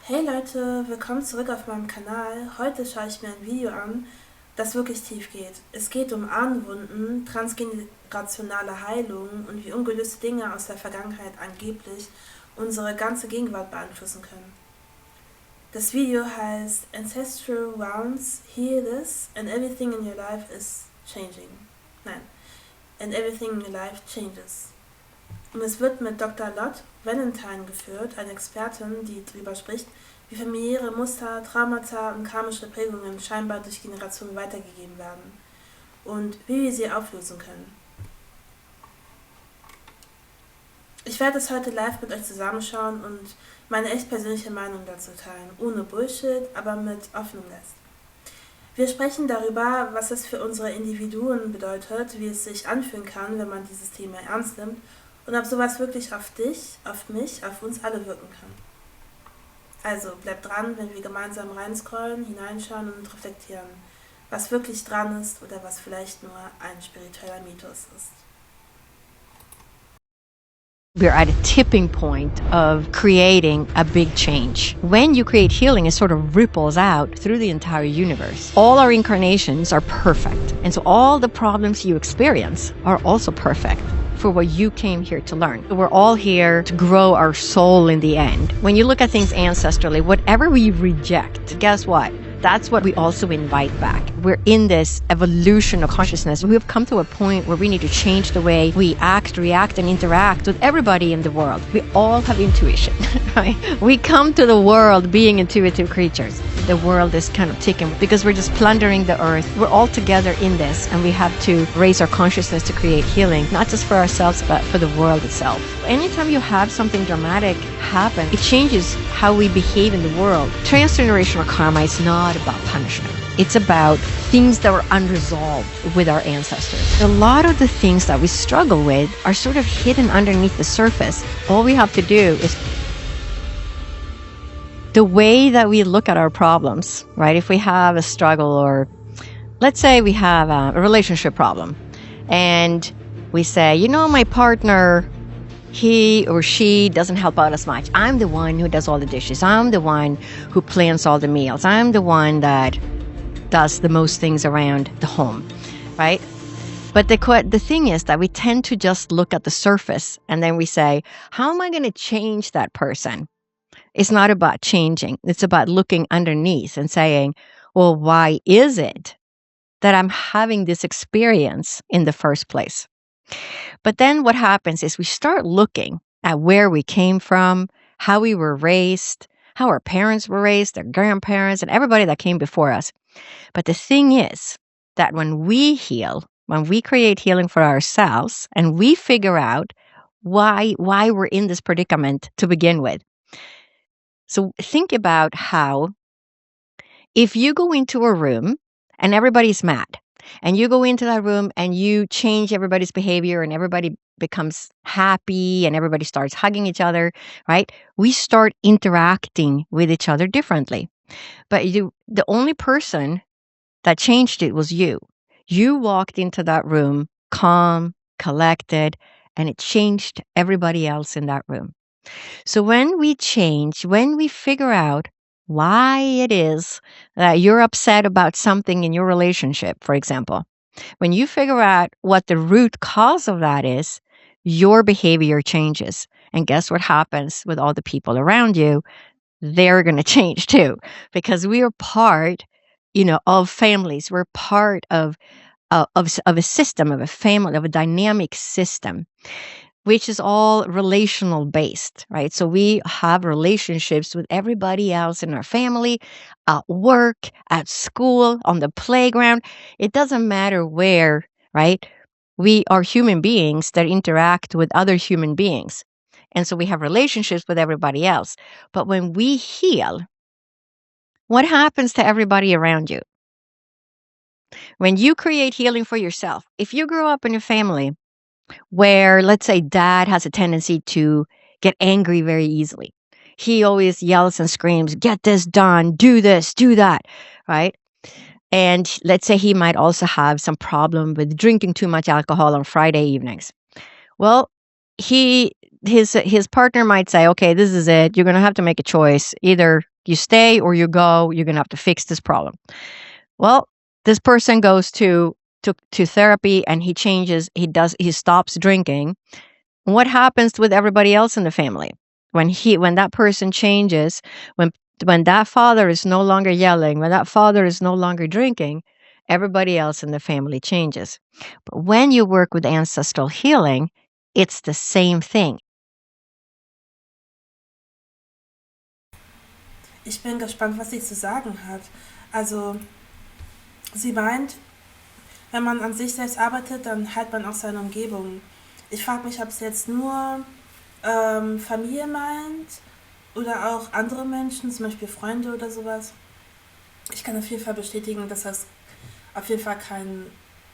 Hey Leute, willkommen zurück auf meinem Kanal. Heute schaue ich mir ein Video an, das wirklich tief geht. Es geht um Ahnenwunden, transgenerationale Heilung und wie ungelöste Dinge aus der Vergangenheit angeblich unsere ganze Gegenwart beeinflussen können. Das Video heißt Ancestral Wounds, Heal This, and Everything in Your Life is Changing. Nein, and Everything in Your Life Changes. Und es wird mit Dr. Lotte Valentin geführt, eine Expertin, die darüber spricht, wie familiäre Muster, Traumata und karmische Prägungen scheinbar durch Generationen weitergegeben werden und wie wir sie auflösen können. Ich werde es heute live mit euch zusammenschauen und meine echt persönliche Meinung dazu teilen, ohne Bullshit, aber mit offenem Geist. Wir sprechen darüber, was es für unsere Individuen bedeutet, wie es sich anfühlen kann, wenn man dieses Thema ernst nimmt, und ob sowas wirklich auf dich, auf mich, auf uns alle wirken kann. Also bleibt dran, wenn wir gemeinsam reinscrollen, hineinschauen und reflektieren, was wirklich dran ist oder was vielleicht nur ein spiritueller Mythos ist. We're at a tipping point of creating a big change. When you create healing, it sort of ripples out through the entire universe. All our incarnations are perfect. And so all the problems you experience are also perfect for what you came here to learn. We're all here to grow our soul in the end. When you look at things ancestrally, whatever we reject, guess what? That's what we also invite back. We're in this evolution of consciousness. We have come to a point where we need to change the way we act, react, and interact with everybody in the world. We all have intuition, right? We come to the world being intuitive creatures. The world is kind of ticking because we're just plundering the earth. We're all together in this, and we have to raise our consciousness to create healing, not just for ourselves, but for the world itself. Anytime you have something dramatic happen, it changes how we behave in the world. Transgenerational karma is not about punishment. It's about things that were unresolved with our ancestors. A lot of the things that we struggle with are sort of hidden underneath the surface. All we have to do is the way that we look at our problems, right? If we have a struggle, or let's say we have a relationship problem, and we say, you know, my partner, he or she doesn't help out as much. I'm the one who does all the dishes. I'm the one who plans all the meals. I'm the one that does the most things around the home, right? But the thing is that we tend to just look at the surface, and then we say, how am I going to change that person? It's not about changing. It's about looking underneath and saying, well, why is it that I'm having this experience in the first place? But then what happens is we start looking at where we came from, how we were raised, how our parents were raised, their grandparents, and everybody that came before us. But the thing is that when we heal, when we create healing for ourselves, and we figure out why we're in this predicament to begin with. So think about how if you go into a room and everybody's mad, and you go into that room and you change everybody's behavior and everybody becomes happy and everybody starts hugging each other, right? We start interacting with each other differently. But the only person that changed it was you. You walked into that room calm, collected, and it changed everybody else in that room. So when we change, when we figure out why it is that you're upset about something in your relationship, for example, when you figure out what the root cause of that is, your behavior changes. And guess what happens with all the people around you? They're going to change too, because we are part, of families. We're part of a system, of a family, of a dynamic system, which is all relational based, right? So we have relationships with everybody else in our family, at work, at school, on the playground. It doesn't matter where, right? We are human beings that interact with other human beings. And so we have relationships with everybody else. But when we heal, what happens to everybody around you? When you create healing for yourself, if you grow up in a family where, let's say, dad has a tendency to get angry very easily. He always yells and screams, get this done, do this, do that, right? And let's say he might also have some problem with drinking too much alcohol on Friday evenings. Well, his partner might say, okay, this is it. You're going to have to make a choice. Either you stay or you go, you're going to have to fix this problem. Well, this person goes to therapy and he changes, he stops drinking. What happens with everybody else in the family? When that person changes, when that father is no longer yelling, when that father is no longer drinking, everybody else in the family changes. But when you work with ancestral healing, it's the same thing. Ich bin gespannt, was sie zu sagen hat. Also, sie meint, wenn man an sich selbst arbeitet, dann heilt man auch seine Umgebung. Ich frage mich, ob es jetzt nur Familie meint oder auch andere Menschen, zum Beispiel Freunde oder sowas. Ich kann auf jeden Fall bestätigen, dass das auf jeden Fall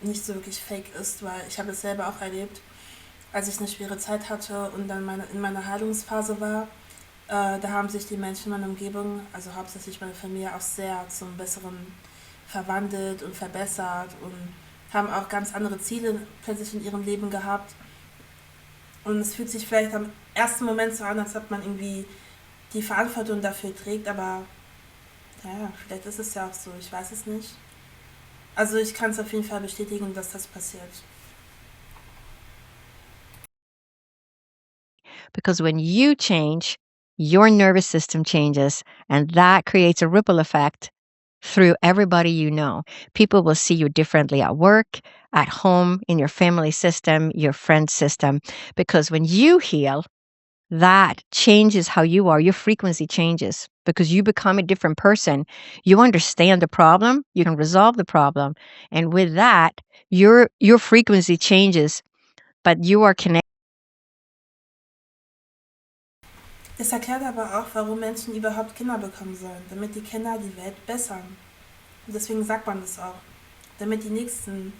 nicht so wirklich fake ist, weil ich habe es selber auch erlebt, als ich eine schwere Zeit hatte und dann in meiner Heilungsphase war. Da haben sich die Menschen in meiner Umgebung, also hauptsächlich meine Familie, auch sehr zum Besseren verwandelt und verbessert und haben auch ganz andere Ziele plötzlich in ihrem Leben gehabt. Und es fühlt sich vielleicht am ersten Moment so an, als ob man irgendwie die Verantwortung dafür trägt, aber ja, vielleicht ist es ja auch so, ich weiß es nicht. Also ich kann es auf jeden Fall bestätigen, dass das passiert. Because when you change, your nervous system changes, and that creates a ripple effect through everybody you know. People will see you differently at work, at home, in your family system, your friend system, because when you heal, that changes how you are. Your frequency changes because you become a different person. You understand the problem, you can resolve the problem, and with that, your frequency changes, but you are connected. Es erklärt aber auch, warum Menschen überhaupt Kinder bekommen sollen, damit die Kinder die Welt bessern. Und deswegen sagt man das auch, damit die Nächsten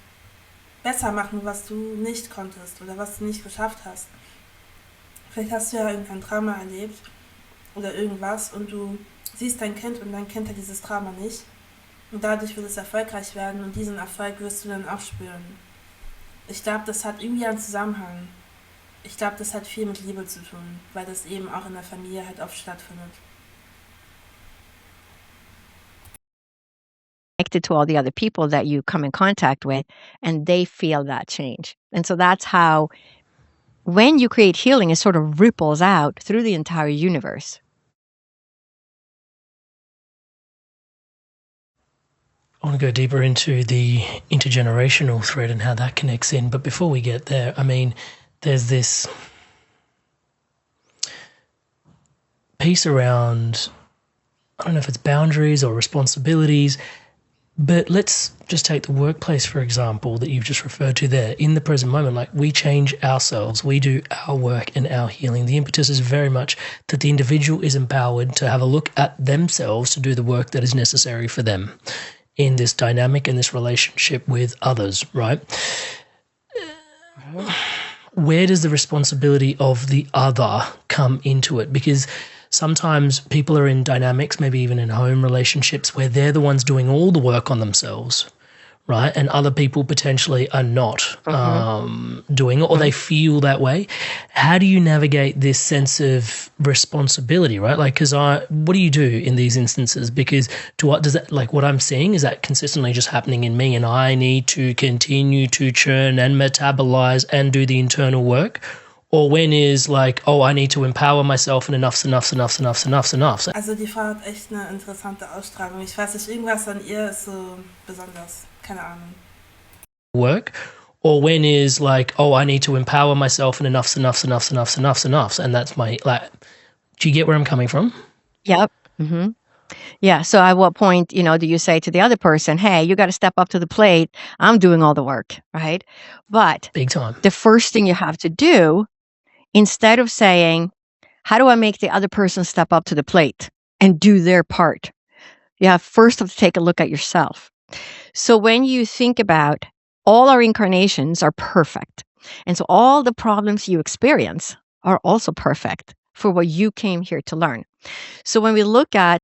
besser machen, was du nicht konntest oder was du nicht geschafft hast. Vielleicht hast du ja irgendein Trauma erlebt oder irgendwas und du siehst dein Kind und dein Kind hat dieses Trauma nicht. Und dadurch wird es erfolgreich werden und diesen Erfolg wirst du dann auch spüren. Ich glaube, das hat irgendwie einen Zusammenhang. Ich glaube, das hat viel mit Liebe zu tun, weil das eben auch in der Familie halt oft stattfindet. Connected to all the other people that you come in contact with, and they feel that change. And so that's how, when you create healing, it sort of ripples out through the entire universe. I want to go deeper into the intergenerational thread and how that connects in. But before we get there, I mean, there's this piece around, I don't know if it's boundaries or responsibilities, but let's just take the workplace, for example, that you've just referred to there. In the present moment, like, we change ourselves, we do our work and our healing. The impetus is very much that the individual is empowered to have a look at themselves to do the work that is necessary for them in this dynamic, in this relationship with others, right? Where does the responsibility of the other come into it? Because sometimes people are in dynamics, maybe even in home relationships, where they're the ones doing all the work on themselves, right? And other people potentially are not doing it, or they feel that way. How do you navigate this sense of responsibility, right? Like, what do you do in these instances? Because what I'm seeing is that consistently just happening in me, and I need to continue to churn and metabolize and do the internal work. Or when is like, oh, I need to empower myself and enough's enough. Also die Frau hat echt eine interessante Ausstrahlung. Ich weiß nicht, irgendwas an ihr ist so besonders. Keine Ahnung. Work. Or when is like, oh, I need to empower myself and enough's enough. And that's my, like, do you get where I'm coming from? Yep. Mm-hmm. Yeah. So at what point, do you say to the other person, hey, you got to step up to the plate. I'm doing all the work, right? But big time. The first thing you have to do, instead of saying, how do I make the other person step up to the plate and do their part? You have first to take a look at yourself. So when you think about, all our incarnations are perfect. And so all the problems you experience are also perfect for what you came here to learn. So when we look at...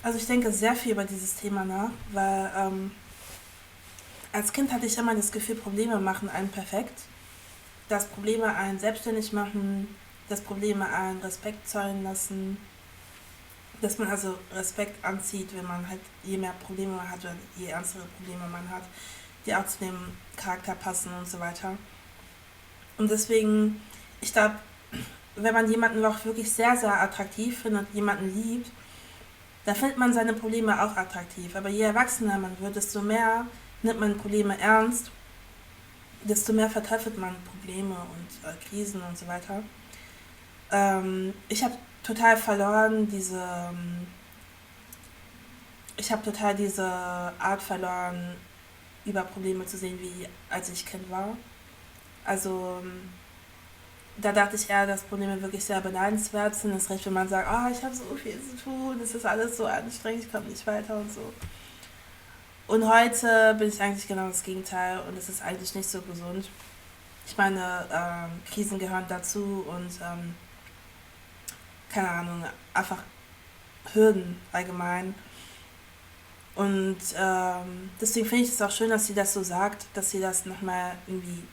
Also ich denke sehr viel über dieses Thema nach, weil als Kind hatte ich immer das Gefühl, Probleme machen einen perfekt. Dass Probleme einen selbstständig machen, dass Probleme allen Respekt zollen lassen, dass man also Respekt anzieht, wenn man halt, je mehr Probleme man hat oder je ernstere Probleme man hat, die auch zu dem Charakter passen und so weiter. Und deswegen, ich glaube, wenn man jemanden auch wirklich sehr, sehr attraktiv findet und jemanden liebt, dann findet man seine Probleme auch attraktiv. Aber je erwachsener man wird, desto mehr nimmt man Probleme ernst, desto mehr verteufelt man Probleme und Krisen und so weiter. Ich habe total verloren diese Art verloren, über Probleme zu sehen, wie als ich Kind war. Also da dachte ich eher, dass Probleme wirklich sehr beneidenswert sind. Das recht, wenn man sagt, ich habe so viel zu tun, es ist alles so anstrengend, ich komme nicht weiter und so. Und heute bin ich eigentlich genau das Gegenteil und es ist eigentlich nicht so gesund. Ich meine, Krisen gehören dazu und keine Ahnung, einfach Hürden allgemein. Und deswegen finde ich es auch schön, dass sie das so sagt, dass sie das nochmal irgendwie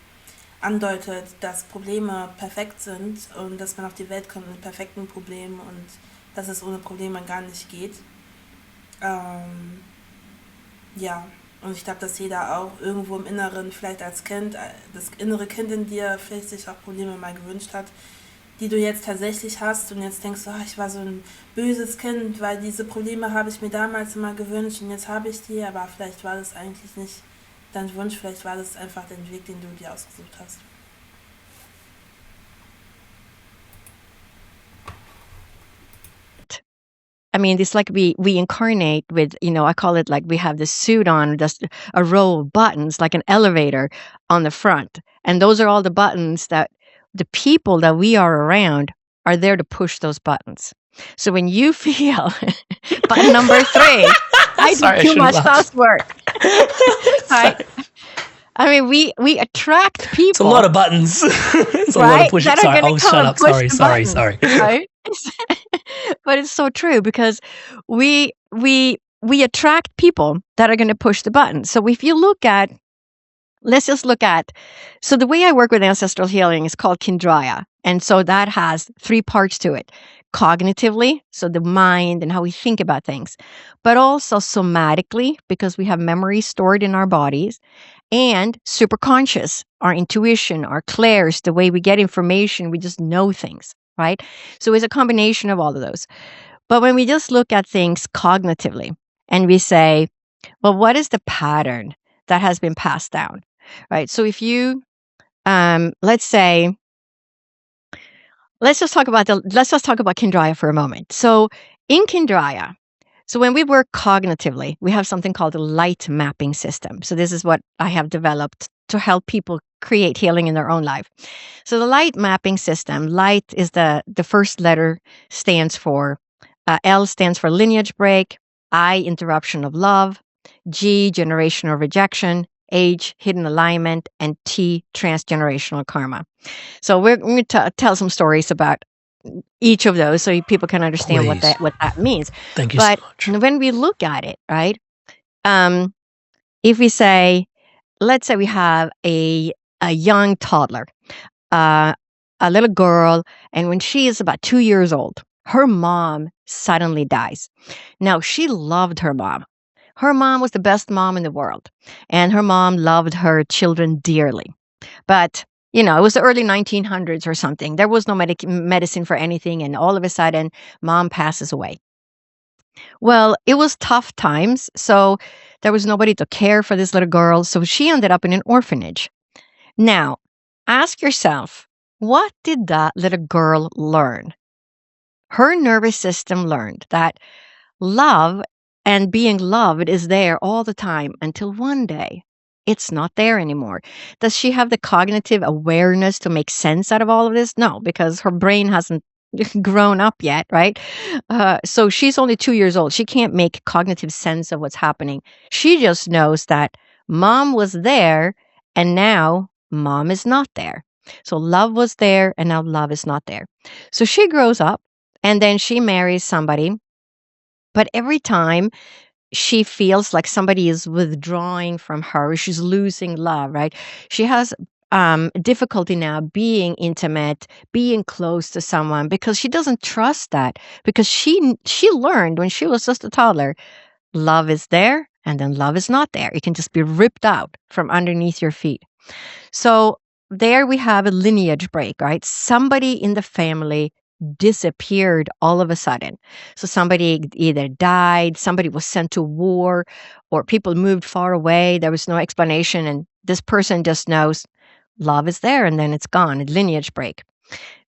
andeutet, dass Probleme perfekt sind und dass man auf die Welt kommt mit perfekten Problemen und dass es ohne Probleme gar nicht geht. Ja, und ich glaube, dass jeder auch irgendwo im Inneren, vielleicht als Kind, das innere Kind in dir vielleicht sich auch Probleme mal gewünscht hat, die du jetzt tatsächlich hast und jetzt denkst, ich war so ein böses Kind, weil diese Probleme habe ich mir damals immer gewünscht und jetzt habe ich die, aber vielleicht war das eigentlich nicht dein Wunsch, vielleicht war das einfach der Weg, den du dir ausgesucht hast. I mean, it's like we incarnate with, I call it like we have this suit on, just a row of buttons, like an elevator on the front. And those are all the buttons that the people that we are around are there to push those buttons. So when you feel button number 3, I do too much housework. Right? I mean, we attract people. It's a lot of buttons. It's a lot of pushing. Sorry. Oh, shut up. Sorry. Right? But it's so true because we attract people that are going to push the button. So if you let's just look at, so the way I work with ancestral healing is called Kindraya. And so that has 3 parts to it. Cognitively, so the mind and how we think about things, but also somatically, because we have memories stored in our bodies, and superconscious, our intuition, our clairs, the way we get information, we just know things, right? So it's a combination of all of those. But when we just look at things cognitively and we say, well, what is the pattern that has been passed down, right? So if you, let's just talk about Kindraya for a moment. So in Kindraya, so when we work cognitively, we have something called a light mapping system. So this is what I have developed to help people create healing in their own life. So the light mapping system, light is the first letter stands for, L stands for lineage break, I, interruption of love, G, generational rejection, H, hidden alignment, and T, transgenerational karma. So we're going to tell some stories about each of those so people can understand what that means. Thank you so much. But when we look at it, right, if we say, let's say we have a young toddler, a little girl, and when she is about 2 years old, her mom suddenly dies. Now, she loved her mom. Her mom was the best mom in the world, and her mom loved her children dearly. But it was the early 1900s or something. There was no medicine for anything, and all of a sudden, mom passes away. Well, it was tough times, so there was nobody to care for this little girl, so she ended up in an orphanage. Now, ask yourself, what did that little girl learn? Her nervous system learned that love and being loved is there all the time until one day it's not there anymore. Does she have the cognitive awareness to make sense out of all of this? No, because her brain hasn't grown up yet, right? So she's only 2 years old. She can't make cognitive sense of what's happening. She just knows that mom was there and now mom is not there. So love was there and now love is not there. So she grows up and then she marries somebody. But every time she feels like somebody is withdrawing from her, she's losing love, right? She has difficulty now being intimate, being close to someone, because she doesn't trust that, because she learned when she was just a toddler, love is there and then love is not there. It can just be ripped out from underneath your feet. So there we have a lineage break, right? Somebody in the family disappeared all of a sudden. So somebody either died, somebody was sent to war, or people moved far away. There was no explanation. And this person just knows love is there and then it's gone, a lineage break.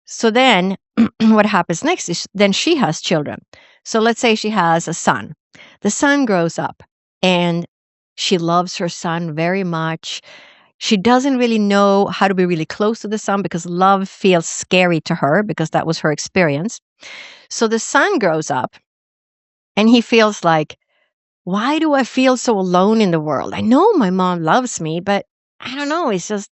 So then what happens next is then she has children. So let's say she has a son. The son grows up and she loves her son very much. She doesn't really know how to be really close to the son because love feels scary to her because that was her experience. So the son grows up and he feels like, why do I feel so alone in the world? I know my mom loves me, but I don't know. It's just,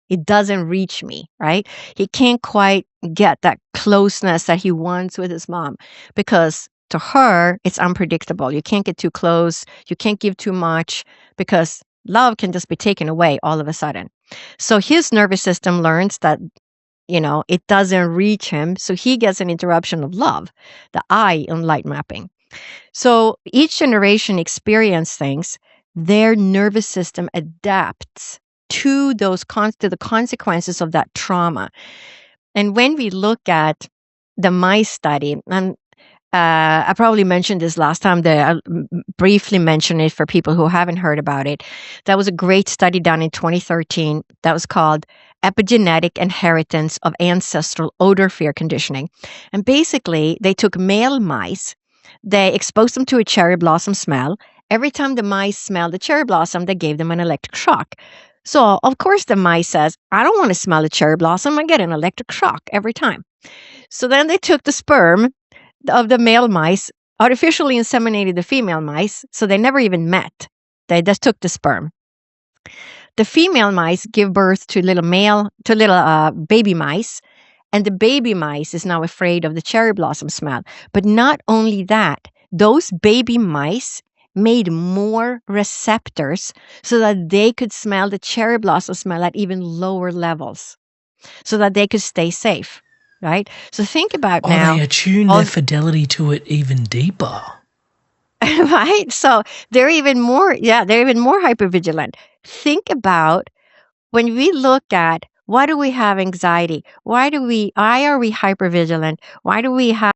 it doesn't reach me, right? He can't quite get that closeness that he wants with his mom because to her, it's unpredictable. You can't get too close. You can't give too much because love can just be taken away all of a sudden. So his nervous system learns that, it doesn't reach him. So he gets an interruption of love, the I in light mapping. So each generation experiences things, their nervous system adapts to those to the consequences of that trauma. And when we look at the mice study, and I probably mentioned this last time, I'll briefly mention it for people who haven't heard about it. That was a great study done in 2013 that was called Epigenetic Inheritance of Ancestral Odor Fear Conditioning. And basically, they took male mice, they exposed them to a cherry blossom smell. Every time the mice smelled the cherry blossom, they gave them an electric shock. So, of course, the mice says, I don't want to smell a cherry blossom. I get an electric shock every time. So then they took the sperm of the male mice, artificially inseminated the female mice, so they never even met. They just took the sperm. The female mice give birth to little baby mice, and the baby mice is now afraid of the cherry blossom smell. But not only that, those baby mice made more receptors so that they could smell the cherry blossom smell at even lower levels so that they could stay safe, right? So think about now. They attune their fidelity to it even deeper. Right? So they're even more hypervigilant. Think about when we look at why do we have anxiety? Why are we hypervigilant? Why do we have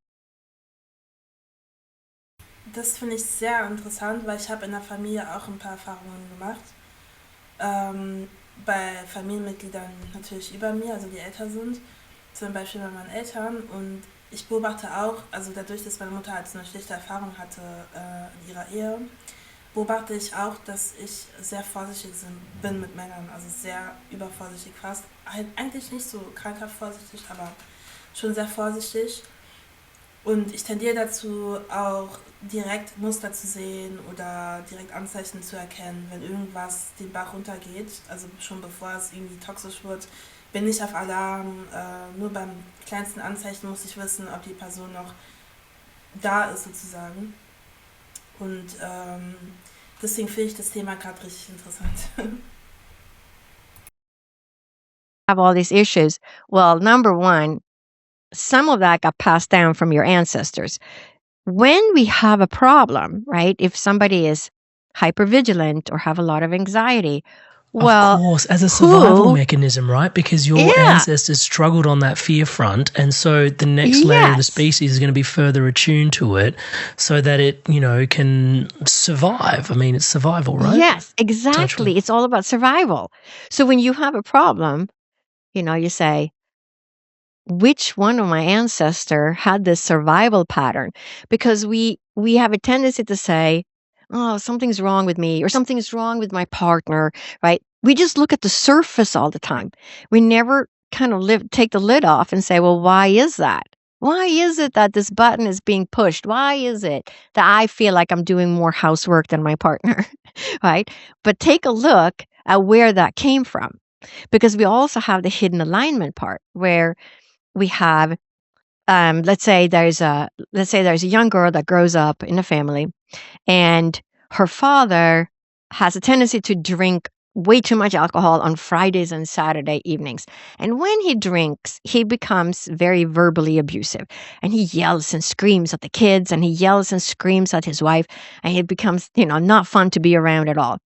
Das finde ich sehr interessant, weil ich habe in der Familie auch ein paar Erfahrungen gemacht. Bei Familienmitgliedern natürlich über mir, also die älter sind, zum Beispiel bei meinen Eltern. Und ich beobachte auch, also dadurch, dass meine Mutter halt so eine schlechte Erfahrung hatte in ihrer Ehe, beobachte ich auch, dass ich sehr vorsichtig bin mit Männern, also sehr übervorsichtig fast. Halt eigentlich nicht so krankhaft vorsichtig, aber schon sehr vorsichtig. Und ich tendiere dazu, auch direkt Muster zu sehen oder direkt Anzeichen zu erkennen, wenn irgendwas den Bach runtergeht. Also schon bevor es irgendwie toxisch wird, bin ich auf Alarm. Nur beim kleinsten Anzeichen muss ich wissen, ob die Person noch da ist sozusagen. Und deswegen finde ich das Thema gerade richtig interessant. have all these issues? Well, number one, some of that got passed down from your ancestors. When we have a problem, right? If somebody is hypervigilant or have a lot of anxiety, well, of course, as a survival mechanism, right? Because your ancestors struggled on that fear front, and so the next layer of the species is going to be further attuned to it so that it, can survive. I mean, it's survival, right? Yes, exactly. It's all about survival. So when you have a problem, you say, which one of my ancestor had this survival pattern? Because we have a tendency to say, oh, something's wrong with me or something's wrong with my partner, right? We just look at the surface all the time. We never kind of take the lid off and say, well, why is that? Why is it that this button is being pushed? Why is it that I feel like I'm doing more housework than my partner, right? But take a look at where that came from, because we also have the hidden alignment part where we have, let's say there's a young girl that grows up in a family, and her father has a tendency to drink way too much alcohol on Fridays and Saturday evenings. And when he drinks, he becomes very verbally abusive. And he yells and screams at the kids, and he yells and screams at his wife, and it becomes, not fun to be around at all.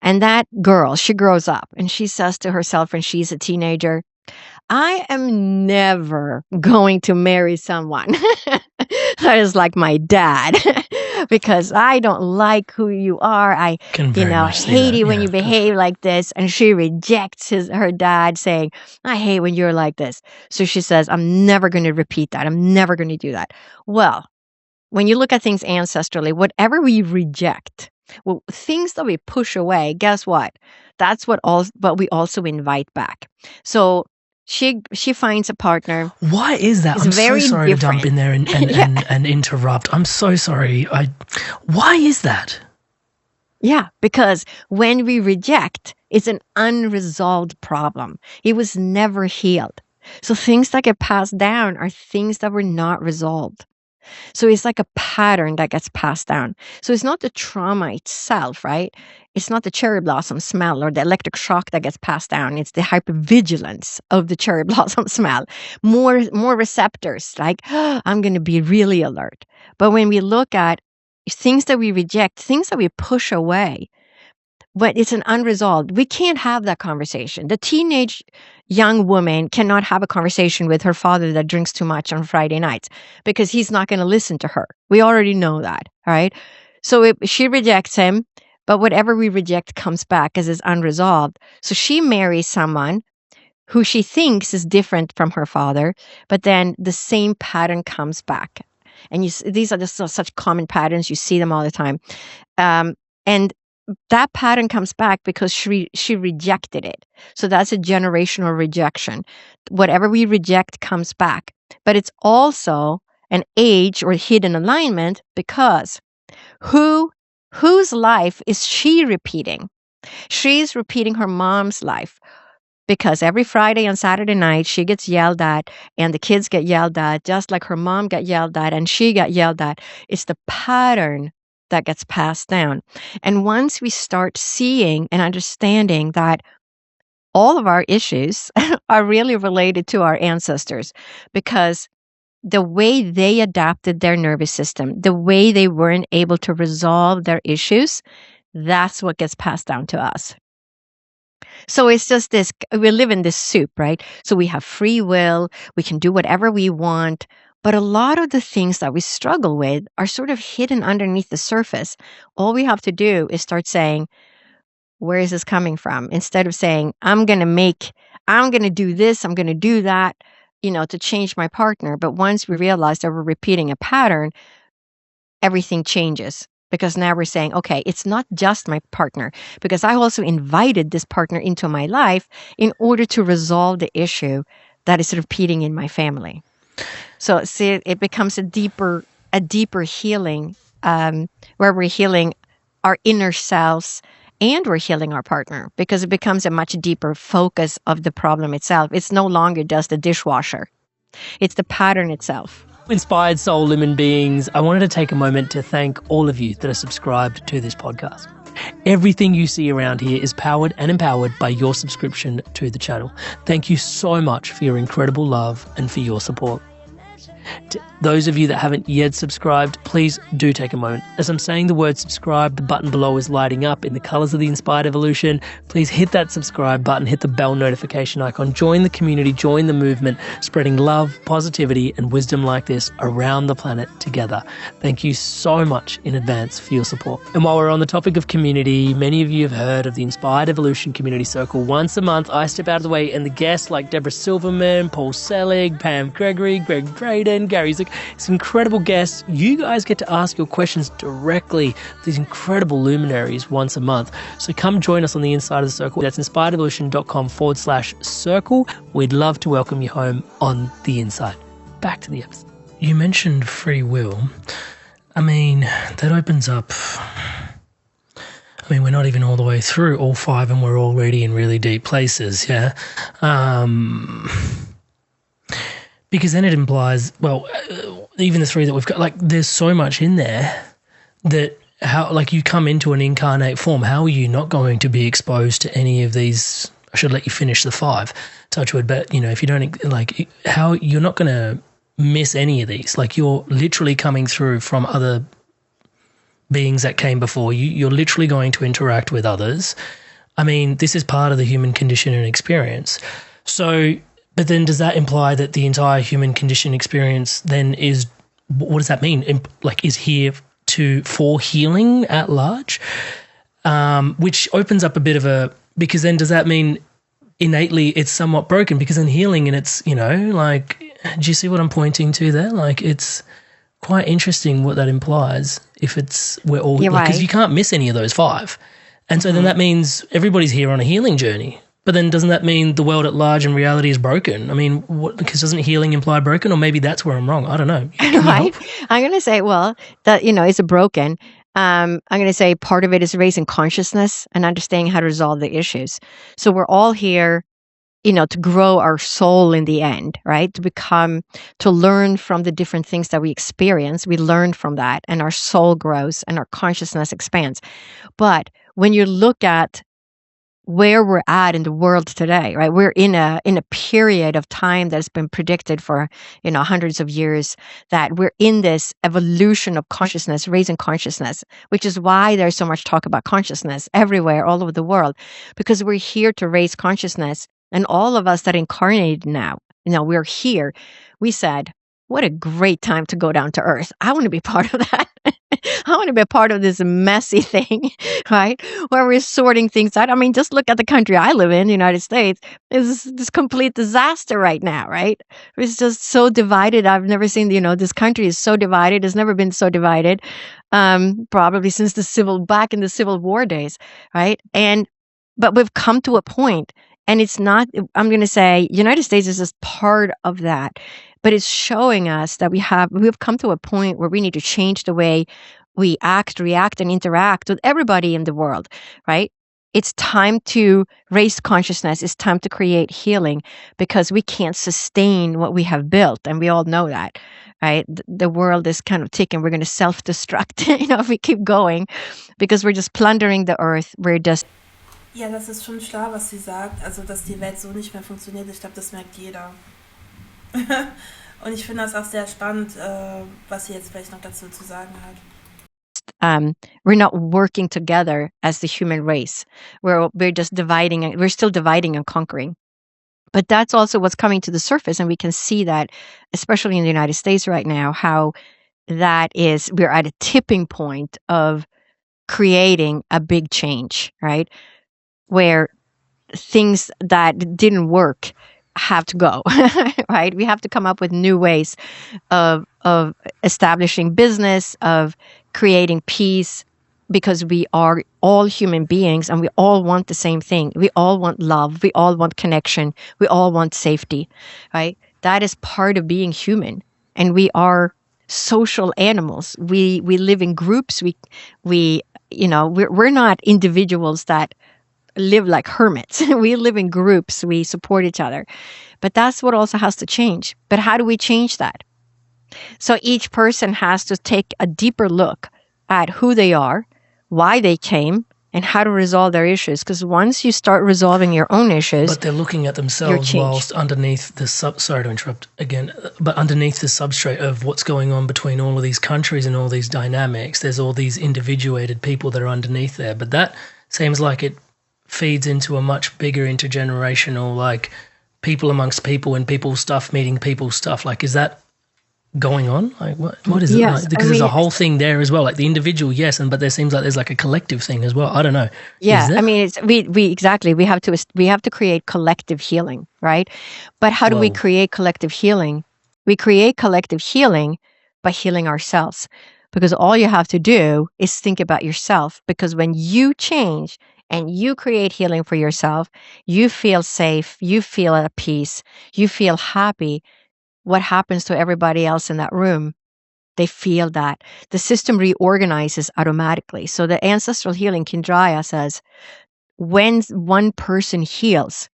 And that girl, she grows up and she says to herself when she's a teenager, I am never going to marry someone that is like my dad because I don't like who you are. I, hate it when you behave like this. And she rejects her dad, saying, I hate when you're like this. So she says, I'm never going to repeat that. I'm never going to do that. Well, when you look at things ancestrally, whatever we reject, things that we push away, guess what? That's what we also invite back. So she finds a partner. Why is that? I'm so sorry to jump in there and interrupt. I'm so sorry. Why is that? Yeah, because when we reject, it's an unresolved problem. It was never healed. So things that get passed down are things that were not resolved. So it's like a pattern that gets passed down. So it's not the trauma itself, right? It's not the cherry blossom smell or the electric shock that gets passed down. It's the hypervigilance of the cherry blossom smell. More receptors, like, I'm going to be really alert. But when we look at things that we reject, things that we push away, but it's an unresolved, we can't have that conversation. The teenage young woman cannot have a conversation with her father that drinks too much on Friday nights because he's not going to listen to her. We already know that, right? So she rejects him, but whatever we reject comes back as is unresolved. So she marries someone who she thinks is different from her father, but then the same pattern comes back. And these are just such common patterns. You see them all the time. And that pattern comes back because she rejected it. So that's a generational rejection. Whatever we reject comes back. But it's also an age or hidden alignment because whose life is she repeating? She's repeating her mom's life because every Friday and Saturday night she gets yelled at and the kids get yelled at just like her mom got yelled at and she got yelled at. It's the pattern that gets passed down. And once we start seeing and understanding that all of our issues are really related to our ancestors because the way they adapted their nervous system, the way they weren't able to resolve their issues, that's what gets passed down to us. So it's just this, we live in this soup, right? So we have free will, we can do whatever we want, but a lot of the things that we struggle with are sort of hidden underneath the surface. All we have to do is start saying, where is this coming from? Instead of saying, I'm going to do this, I'm going to do that, to change my partner. But once we realize that we're repeating a pattern, everything changes. Because now we're saying, okay, it's not just my partner, because I also invited this partner into my life in order to resolve the issue that is repeating in my family. So see, it becomes a deeper healing, where we're healing our inner selves and we're healing our partner because it becomes a much deeper focus of the problem itself. It's no longer just the dishwasher. It's the pattern itself. Inspired soul human beings, I wanted to take a moment to thank all of you that are subscribed to this podcast. Everything you see around here is powered and empowered by your subscription to the channel. Thank you so much for your incredible love and for your support. To those of you that haven't yet subscribed, please do take a moment. As I'm saying the word subscribe, the button below is lighting up in the colors of the Inspired Evolution. Please hit that subscribe button, hit the bell notification icon, join the community, join the movement, spreading love, positivity, and wisdom like this around the planet together. Thank you so much in advance for your support. And while we're on the topic of community, many of you have heard of the Inspired Evolution Community Circle. Once a month, I step out of the way and the guests like Deborah Silverman, Paul Selig, Pam Gregory, Greg Braden, Gary Zick, some incredible guests. You guys get to ask your questions directly to these incredible luminaries once a month. So come join us on the inside of the circle. That's inspiredevolution.com/circle. We'd love to welcome you home on the inside. Back to the episode. You mentioned free will. I mean, that opens up... we're not even all the way through all 5 and we're already in really deep places, yeah? Because then it implies, even the 3 that we've got, there's so much in there that how, like, you come into an incarnate form, how are you not going to be exposed to any of these? I should let you finish the 5, touch wood, but, if you don't, like, how, you're not going to miss any of these. Like, you're literally coming through from other beings that came before you. You're literally going to interact with others. I mean, this is part of the human condition and experience. So, but then does that imply that the entire human condition experience then is, what does that mean? Like, is here for healing at large? Which opens up a bit of a, because then does that mean innately it's somewhat broken? Because in healing, and it's, like, do you see what I'm pointing to there? Like, it's quite interesting what that implies if we're all, because you can't miss any of those 5. And so then that means everybody's here on a healing journey. But then doesn't that mean the world at large and reality is broken? I mean, because doesn't healing imply broken? Or maybe that's where I'm wrong. I don't know. Right? I'm going to say, well, that, it's a broken. I'm going to say part of it is raising consciousness and understanding how to resolve the issues. So we're all here, to grow our soul in the end, right? To learn from the different things that we experience. We learn from that, and our soul grows and our consciousness expands. But when you look at where we're at in the world today, right? We're in a period of time that's been predicted for, hundreds of years, that we're in this evolution of consciousness, raising consciousness, which is why there's so much talk about consciousness everywhere, all over the world, because we're here to raise consciousness. And all of us that incarnated now, we're here. We said, what a great time to go down to earth. I want to be part of that. I want to be a part of this messy thing, right? Where we're sorting things out. I mean, just look at the country I live in, the United States. It's this complete disaster right now, right? It's just so divided. I've never seen, this country is so divided. It's never been so divided, probably since back in the Civil War days, right? But we've come to a point, and it's not, I'm going to say, United States is just part of that. But it's showing us that we've come to a point where we need to change the way we act, react, and interact with everybody in the world, right? It's time to raise consciousness. It's time to create healing, because we can't sustain what we have built. And we all know that, right? The world is kind of ticking. We're going to self-destruct, if we keep going, because we're just plundering the earth. We're just... Ja, das ist schon klar, was sie sagt. Also, dass die Welt so nicht mehr funktioniert, ich glaube, das merkt jeder. Und ich finde das auch sehr spannend, was sie jetzt vielleicht noch dazu zu sagen hat. We're not working together as the human race. We're just dividing. We're still dividing and conquering. But that's also what's coming to the surface, and we can see that, especially in the United States right now, how that is. We're at a tipping point of creating a big change, right? Where things that didn't work have to go, right? We have to come up with new ways of establishing business, of creating peace, because we are all human beings and we all want the same thing. We all want love. We all want connection. We all want safety, right? That is part of being human. And we are social animals. We live in groups. We're not individuals that live like hermits. We live in groups. We support each other. But that's what also has to change. But how do we change that? So each person has to take a deeper look at who they are, why they came, and how to resolve their issues. Because once you start resolving your own issues, but they're looking at themselves whilst underneath the sorry to interrupt again, but underneath the substrate of what's going on between all of these countries and all these dynamics, there's all these individuated people that are underneath there. But that seems like it feeds into a much bigger intergenerational, like, people amongst people and people stuff meeting people stuff. Like, is that going on? Like, what is it like? Because there's a whole thing there as well, like the individual, yes, but there seems like there's like a collective thing as well. I don't know. Yeah, I mean, we exactly, we have to create collective healing, right? But how do we create collective healing? We create collective healing by healing ourselves, because all you have to do is think about yourself. Because when you change and you create healing for yourself, you feel safe, you feel at peace, you feel happy. What happens to everybody else in that room? They feel that. The system reorganizes automatically. So the ancestral healing Kindraya says, when one person heals,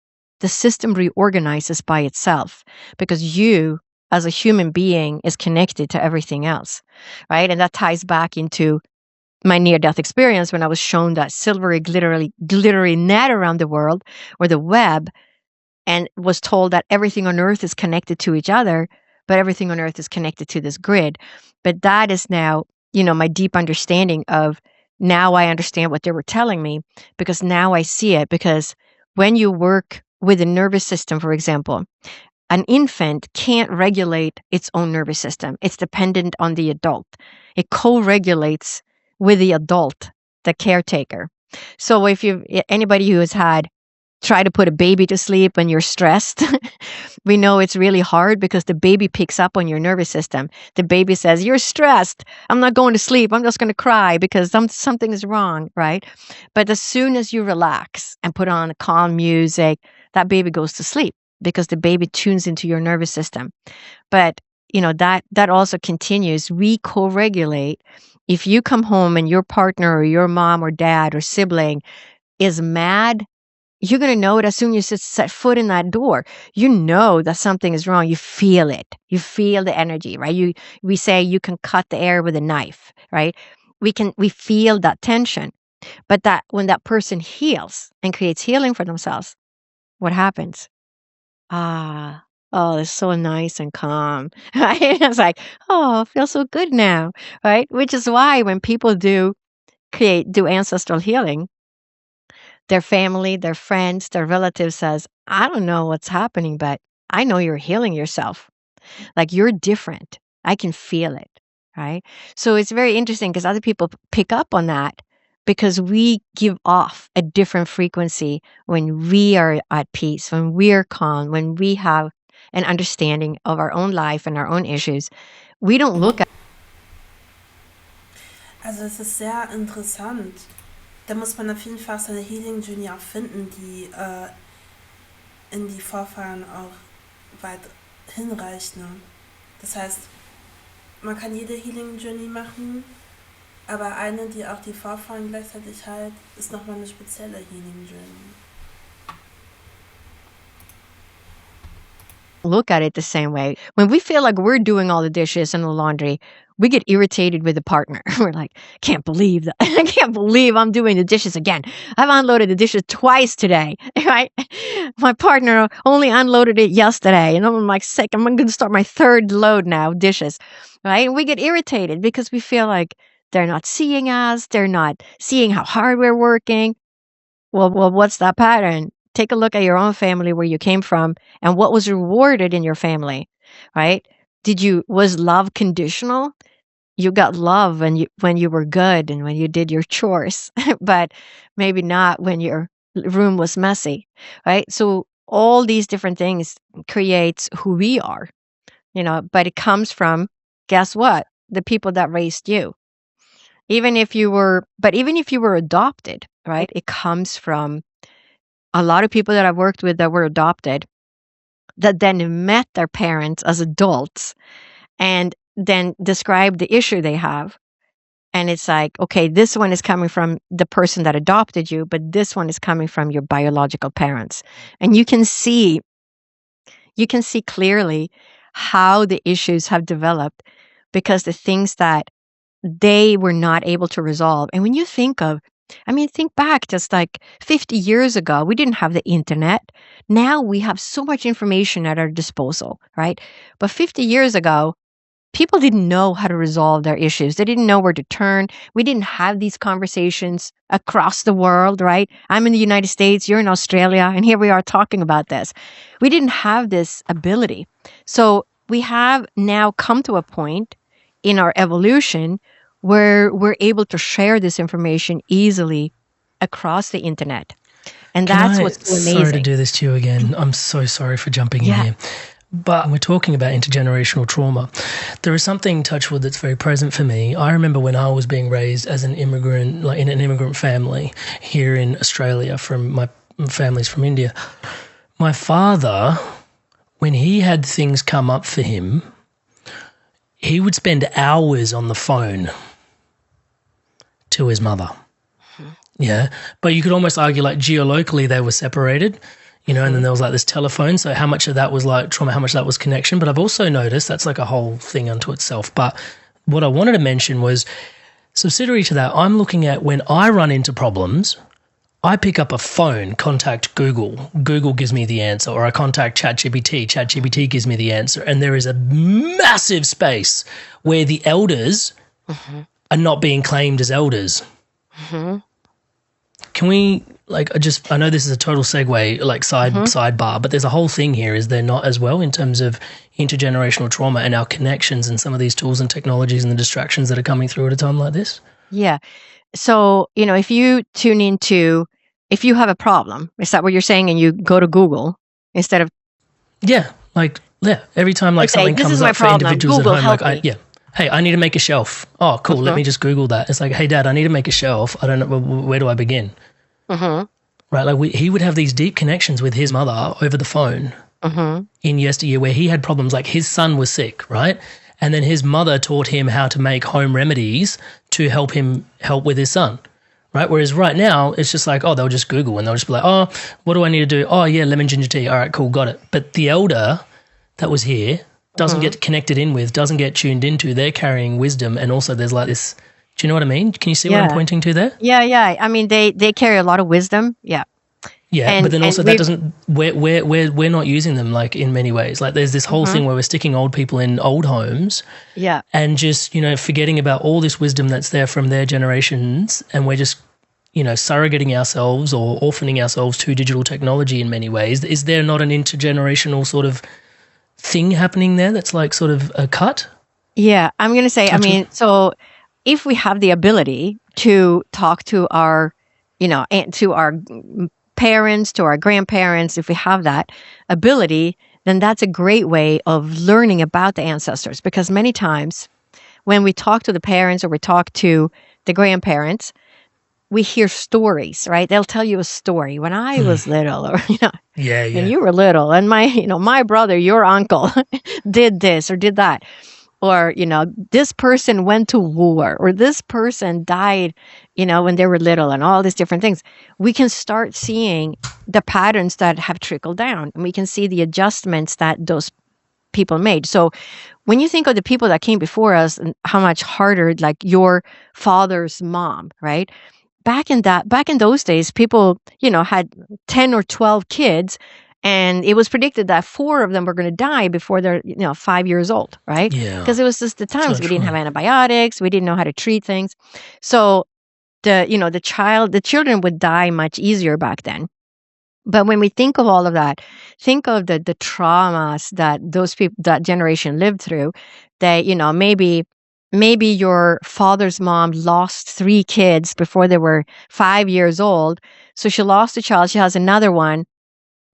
the system reorganizes by itself, because you, as a human being, is connected to everything else, right? And that ties back into my near-death experience when I was shown that silvery, glittery net around the world, or the web, and was told that everything on earth is connected to each other, but everything on earth is connected to this grid. But that is now, my deep understanding of, now I understand what they were telling me, because now I see it. Because when you work with the nervous system, for example, an infant can't regulate its own nervous system. It's dependent on the adult. It co-regulates with the adult, the caretaker. So if anybody who has try to put a baby to sleep when you're stressed, we know it's really hard because the baby picks up on your nervous system. The baby says, you're stressed. I'm not going to sleep. I'm just going to cry because something is wrong, right? But as soon as you relax and put on calm music, that baby goes to sleep because the baby tunes into your nervous system. But, that also continues. We co-regulate. If you come home and your partner or your mom or dad or sibling is mad, you're going to know it as soon as you set foot in that door. You know that something is wrong. You feel it. You feel the energy, right? We say you can cut the air with a knife, right? We feel that tension. But that when that person heals and creates healing for themselves, what happens? Oh, it's so nice and calm. Right? It's like, oh, I feel so good now, right? Which is why when people do ancestral healing, their family, their friends, their relatives says, I don't know what's happening, but I know you're healing yourself. Like, you're different. I can feel it, right? So it's very interesting because other people pick up on that because we give off a different frequency when we are at peace, when we're calm, when we have an understanding of our own life and our own issues. We don't look at. Also es ist sehr interessant. Da muss man auf jeden Fall seine Healing Journey auch finden, die in die Vorfahren auch weit hinreicht. Ne? Das heißt, man kann jede Healing Journey machen, aber eine, die auch die Vorfahren gleichzeitig halt, ist nochmal eine spezielle Healing Journey. Look at it the same way. When we feel like we're doing all the dishes and the laundry, we get irritated with the partner. We're like, can't believe that. I can't believe I'm doing the dishes again. I've unloaded the dishes twice today, right? My partner only unloaded it yesterday. And I'm like, sick. I'm going to start my third load now, dishes, right? And we get irritated because we feel like they're not seeing us. They're not seeing how hard we're working. Well, what's that pattern? Take a look at your own family, where you came from, and what was rewarded in your family, right? Was love conditional? You got love when you were good and when you did your chores, but maybe not when your room was messy, right? So all these different things creates who we are, but it comes from, guess what? The people that raised you. Even if you were adopted, right? It comes from a lot of people that I've worked with that were adopted, that then met their parents as adults and then describe the issue they have. And it's like, okay, this one is coming from the person that adopted you, but this one is coming from your biological parents. And you can see clearly how the issues have developed because the things that they were not able to resolve. And when you think back just like 50 years ago, we didn't have the internet. Now we have so much information at our disposal, right? But 50 years ago, people didn't know how to resolve their issues. They didn't know where to turn. We didn't have these conversations across the world, right? I'm in the United States, you're in Australia, and here we are talking about this. We didn't have this ability. So we have now come to a point in our evolution where we're able to share this information easily across the internet. And that's what's so amazing. Sorry to do this to you again. I'm so sorry for jumping in here. But we're talking about intergenerational trauma. There is something, touch wood, that's very present for me. I remember when I was being raised as an immigrant, like in an immigrant family here in Australia, from my family's from India. My father, when he had things come up for him, he would spend hours on the phone to his mother. Yeah. But you could almost argue like geolocally they were separated, and then there was like this telephone. So how much of that was like trauma, how much of that was connection? But I've also noticed that's like a whole thing unto itself. But what I wanted to mention was subsidiary to that, I'm looking at when I run into problems, I pick up a phone, contact Google. Google gives me the answer. Or I contact ChatGPT. ChatGPT gives me the answer. And there is a massive space where the elders are not being claimed as elders. Can we, I know this is a total segue, sidebar, but there's a whole thing here, is there not, as well, in terms of intergenerational trauma and our connections and some of these tools and technologies and the distractions that are coming through at a time like this? Yeah. So, if you tune into, if you have a problem, is that what you're saying? And you go to Google instead of... Yeah. Every time something comes up for individuals Google, at home, hey, I need to make a shelf. Oh, cool. Let me just Google that. It's like, hey, Dad, I need to make a shelf. I don't know, where do I begin? Right? He would have these deep connections with his mother over the phone in yesteryear, where he had problems, like his son was sick, right? And then his mother taught him how to make home remedies to help with his son, right? Whereas right now, it's just like, they'll just Google and they'll just be like, what do I need to do? Oh, yeah, lemon ginger tea. All right, cool, got it. But the elder that was here doesn't get connected in with, doesn't get tuned into. They're carrying wisdom, and also there's this, do you know what I mean? Can you see what I'm pointing to there? Yeah. I mean, they carry a lot of wisdom. Yeah. Yeah, but then also that doesn't, we're not using them in many ways. There's this whole thing where we're sticking old people in old homes, and just forgetting about all this wisdom that's there from their generations, and we're just surrogating ourselves or orphaning ourselves to digital technology in many ways. Is there not an intergenerational sort of thing happening there that's sort of a cut? Yeah, I'm going to say, so if we have the ability to talk to our, and to our parents, to our grandparents, if we have that ability, then that's a great way of learning about the ancestors. Because many times when we talk to the parents or we talk to the grandparents, we hear stories, right? They'll tell you a story. When I was little, or, when you were little, and my brother, your uncle did this or did that. Or, this person went to war, or this person died, when they were little, and all these different things. We can start seeing the patterns that have trickled down, and we can see the adjustments that those people made. So when you think of the people that came before us and how much harder, like your father's mom, right? Back in those days, people, had 10 or 12 kids, and it was predicted that 4 of them were going to die before they're, 5 years old, right? Yeah. Because it was just the times we didn't have antibiotics, we didn't know how to treat things. So the children would die much easier back then. But when we think of all of that, think of the traumas that those people, that generation lived through, that, maybe your father's mom lost 3 kids before they were 5 years old. So she lost a child, she has another one.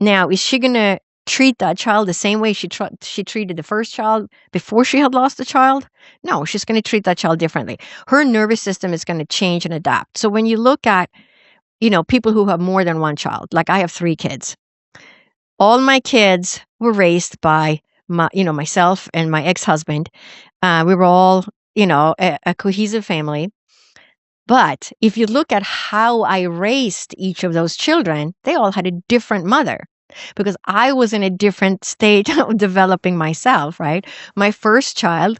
Now, is she going to treat that child the same way she treated the first child before she had lost the child? No, she's going to treat that child differently. Her nervous system is going to change and adapt. So when you look at, people who have more than one child, like I have 3 kids. All my kids were raised by myself and my ex-husband. We were all, a cohesive family. But if you look at how I raised each of those children, they all had a different mother, because I was in a different state of developing myself, right? My first child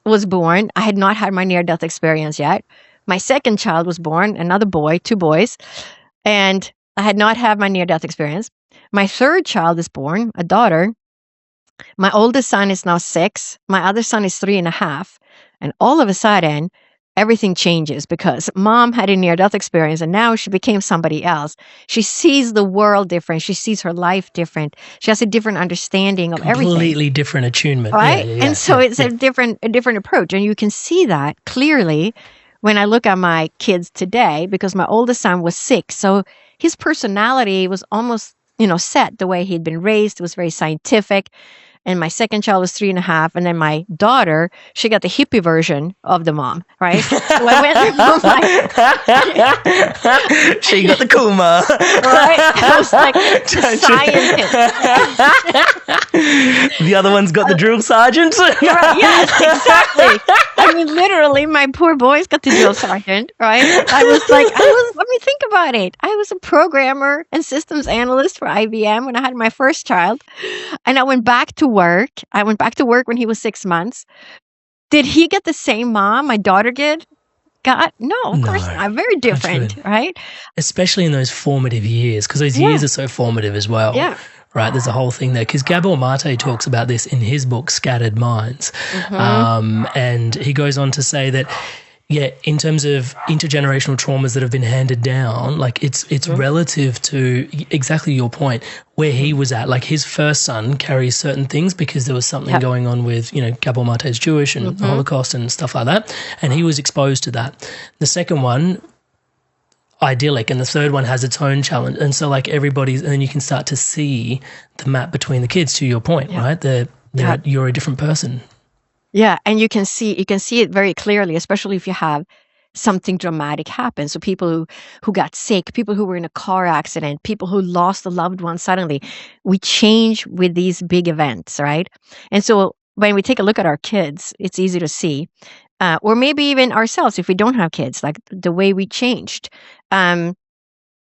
was born. I had not had my near-death experience yet. My second child was born, another boy, 2 boys, and I had not had my near-death experience. My third child is born, a daughter. My oldest son is now 6. My other son is 3.5. And all of a sudden, everything changes, because mom had a near-death experience and now she became somebody else. She sees the world different. She sees her life different. She has a different understanding of everything. Completely different attunement. Right? Yeah, and so it's a different approach. And you can see that clearly when I look at my kids today, because my oldest son was 6. So his personality was almost, set the way he'd been raised. It was very scientific. And my second child was 3.5. And then my daughter, she got the hippie version of the mom, right? So I went through she got the Kuma. Right? I was like the scientist. The other one's got the drill sergeant. Right, yes, exactly. I mean, literally, my poor boys got the drill sergeant, right? Let me think about it. I was a programmer and systems analyst for IBM when I had my first child. And I went back to work. When he was 6 months. Did he get the same mom my daughter did? God, no, of No, course not. Very different, right? Especially in those formative years, because those years are so formative as well. Yeah. Right, there's a whole thing there. Because Gabor Mate talks about this in his book, Scattered Minds. And he goes on to say that, yeah, in terms of intergenerational traumas that have been handed down, like it's relative to exactly your point, where he was at. Like his first son carries certain things because there was something going on with, Gabor Mate's Jewish and the Holocaust and stuff like that. And he was exposed to that. The second one, idyllic, and the third one has its own challenge. And so like and then you can start to see the map between the kids, to your point, right? You're a different person. Yeah, and you can see it very clearly, especially if you have something dramatic happen. So people who got sick, people who were in a car accident, people who lost a loved one suddenly, we change with these big events, right? And so when we take a look at our kids, it's easy to see. Or maybe even ourselves if we don't have kids, like the way we changed. Before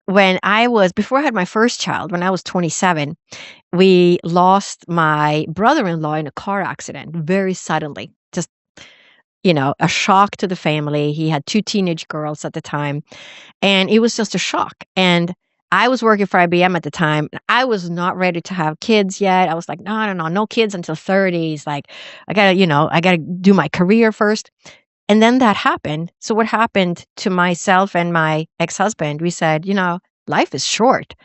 I had my first child, when I was 27, we lost my brother-in-law in a car accident very suddenly. Just, a shock to the family. He had 2 teenage girls at the time, and it was just a shock. And I was working for IBM at the time. I was not ready to have kids yet. I was like, no kids until 30s. Like, I gotta do my career first. And then that happened. So what happened to myself and my ex-husband, we said, life is short.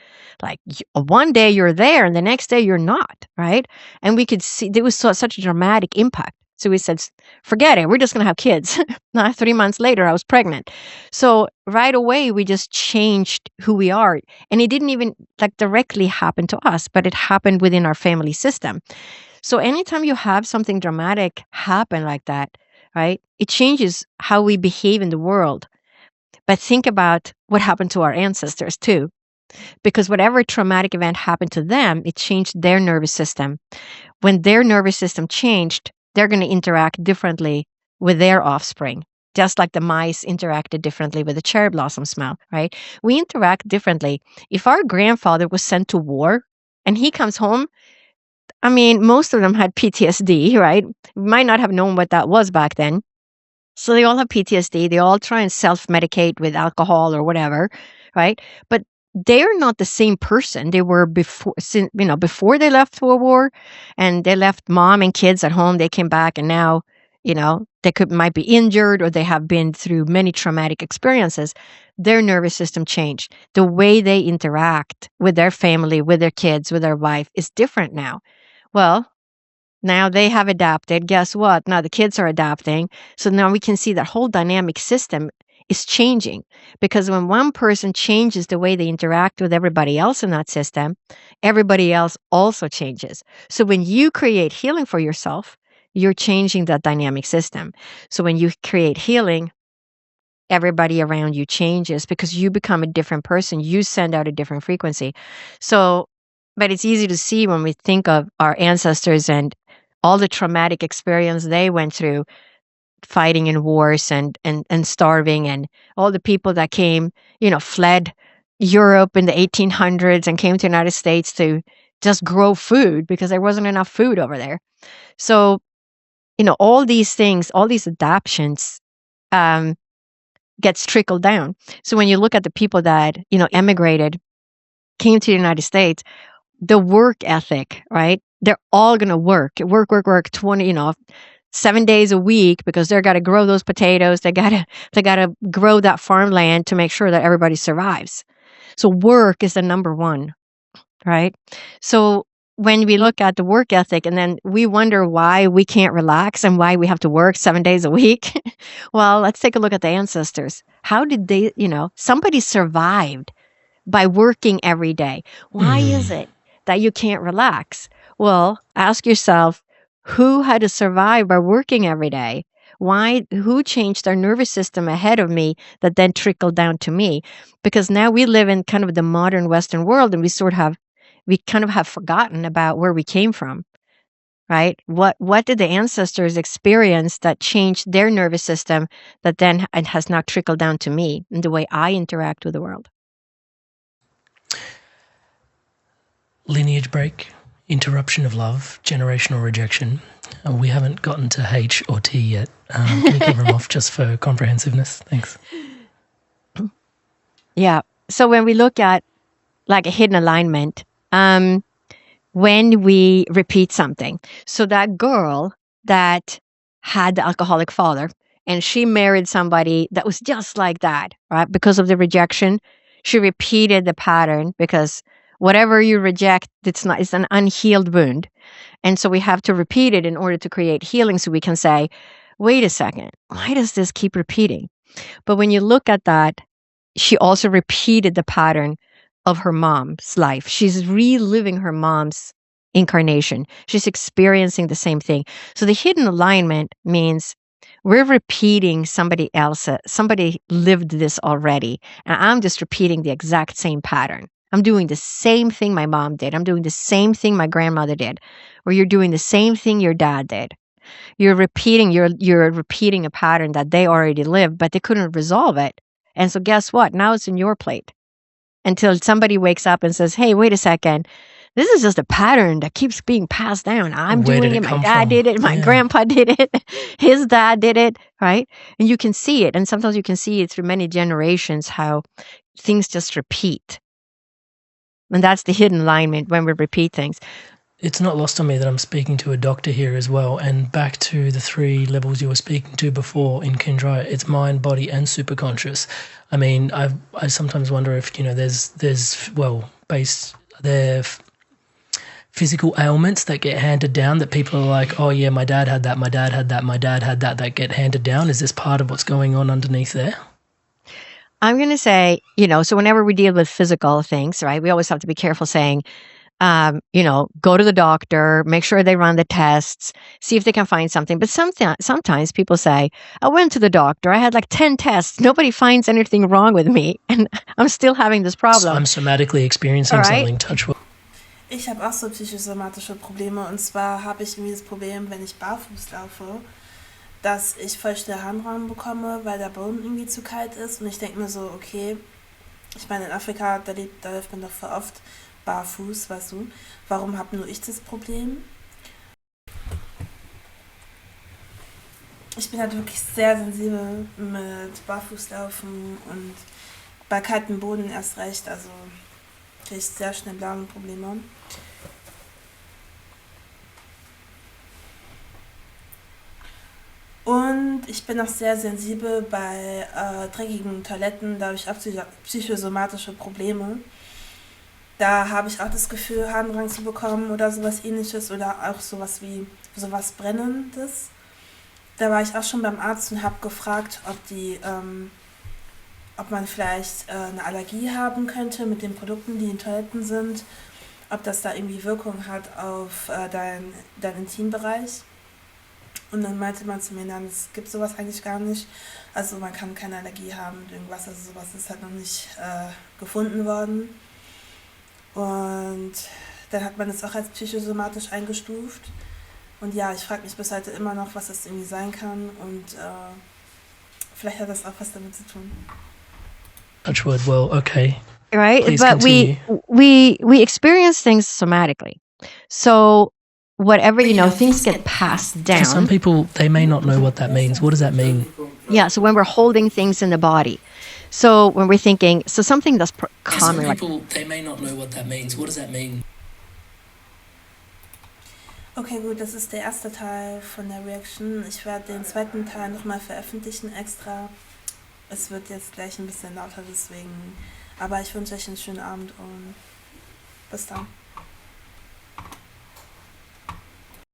Like one day you're there and the next day you're not, right? And we could see there was such a dramatic impact. So we said, forget it. We're just going to have kids. Now, 3 months later, I was pregnant. So right away, we just changed who we are. And it didn't even directly happen to us, but it happened within our family system. So anytime you have something dramatic happen like that, right, it changes how we behave in the world. But think about what happened to our ancestors too. Because whatever traumatic event happened to them, it changed their nervous system. When their nervous system changed, they're going to interact differently with their offspring, just like the mice interacted differently with the cherry blossom smell, right? We interact differently. If our grandfather was sent to war and he comes home, most of them had PTSD, right? We might not have known what that was back then. So they all have PTSD. They all try and self-medicate with alcohol or whatever, right? But they're not the same person they were before they left for war, and they left mom and kids at home. They came back, and now, they might be injured, or they have been through many traumatic experiences. Their nervous system changed. The way they interact with their family, with their kids, with their wife is different now. Well, now they have adapted. Guess what? Now the kids are adapting. So now we can see that whole dynamic system is changing, because when one person changes the way they interact with everybody else in that system, everybody else also changes. So when you create healing for yourself, you're changing that dynamic system. So when you create healing, everybody around you changes because you become a different person. You send out a different frequency. So, but it's easy to see when we think of our ancestors and all the traumatic experience they went through, fighting in wars and starving, and all the people that came, fled Europe in the 1800s and came to the United States to just grow food because there wasn't enough food over there. So, all these things, all these adaptions gets trickled down. So when you look at the people that, emigrated, came to the United States, the work ethic, right? They're all going to work 20, 7 days a week, because they're got to grow those potatoes. They got to grow that farmland to make sure that everybody survives. So work is the number one, right? So when we look at the work ethic, and then we wonder why we can't relax and why we have to work 7 days a week. Well, let's take a look at the ancestors. How did they, somebody survived by working every day. Why is it that you can't relax? Well, ask yourself, who had to survive by working every day? Who changed their nervous system ahead of me that then trickled down to me? Because now we live in kind of the modern Western world, and we kind of have forgotten about where we came from, right? What did the ancestors experience that changed their nervous system that then has now trickled down to me in the way I interact with the world? Lineage break. Interruption of love, generational rejection. We haven't gotten to H or T yet. Can you cover them off just for comprehensiveness? Thanks. Yeah. So when we look at like a hidden alignment, when we repeat something, so that girl that had the alcoholic father and she married somebody that was just like that, right? Because of the rejection, she repeated the pattern because whatever you reject, it's an unhealed wound. And so we have to repeat it in order to create healing. So we can say, wait a second, why does this keep repeating? But when you look at that, she also repeated the pattern of her mom's life. She's reliving her mom's incarnation. She's experiencing the same thing. So the hidden alignment means we're repeating somebody lived this already. And I'm just repeating the exact same pattern. I'm doing the same thing my mom did. I'm doing the same thing my grandmother did. Or you're doing the same thing your dad did. You're repeating a pattern that they already lived, but they couldn't resolve it. And so guess what? Now it's in your plate. Until somebody wakes up and says, hey, wait a second. This is just a pattern that keeps being passed down. I'm doing it. My dad did it. My grandpa did it. His dad did it, right? And you can see it. And sometimes you can see it through many generations, how things just repeat. And that's the hidden alignment when we repeat things. It's not lost on me that I'm speaking to a doctor here as well. And back to the 3 levels you were speaking to before in Kendra, it's mind, body, and superconscious. I mean, I sometimes wonder if, there physical ailments that get handed down that people are like, oh yeah, my dad had that, my dad had that, my dad had that get handed down. Is this part of what's going on underneath there? I'm going to say, so whenever we deal with physical things, right, we always have to be careful saying, go to the doctor, make sure they run the tests, see if they can find something. But sometimes people say, I went to the doctor, I had like 10 tests, nobody finds anything wrong with me, and I'm still having this problem. So I'm somatically experiencing something, touch wood. Ich habe auch so psychosomatische Probleme, und zwar habe ich irgendwie das Problem, wenn ich barfuß laufe, dass ich voll schnell Harndrang bekomme, weil der Boden irgendwie zu kalt ist, und ich denke mir so, okay, ich meine, in Afrika, da läuft man doch voll oft barfuß, weißt du, warum habe nur ich das Problem? Ich bin halt wirklich sehr sensibel mit Barfußlaufen und bei kaltem Boden erst recht, also kriege ich sehr schnell Blasenprobleme. Und ich bin auch sehr sensibel bei dreckigen Toiletten, da habe ich auch psychosomatische Probleme. Da habe ich auch das Gefühl, Harndrang zu bekommen oder sowas Ähnliches oder auch sowas Brennendes. Da war ich auch schon beim Arzt und habe gefragt, ob man vielleicht eine Allergie haben könnte mit den Produkten, die in Toiletten sind, ob das da irgendwie Wirkung hat auf dein Intimbereich. Und dann meinte man zu mir, nein, es gibt sowas eigentlich gar nicht. Also man kann keine Allergie haben mit irgendwas, also sowas ist halt noch nicht gefunden worden. Und dann hat man es auch als psychosomatisch eingestuft. Und ja, ich frage mich bis heute immer noch, was das irgendwie sein kann. Und vielleicht hat das auch was damit zu tun. Touchwood, well, okay. Right? Please but continue. we experience things somatically. So whatever, things get passed down. For some people, they may not know what that means. What does that mean? Yeah, so when we're holding things in the body. So when we're thinking, so something that's common. Some people, they may not know what that means. What does that mean? Okay, gut, das ist der erste Teil von der Reaction. Ich werde den zweiten Teil nochmal veröffentlichen extra. Es wird jetzt gleich ein bisschen lauter deswegen. Aber ich wünsche euch einen schönen Abend und bis dann.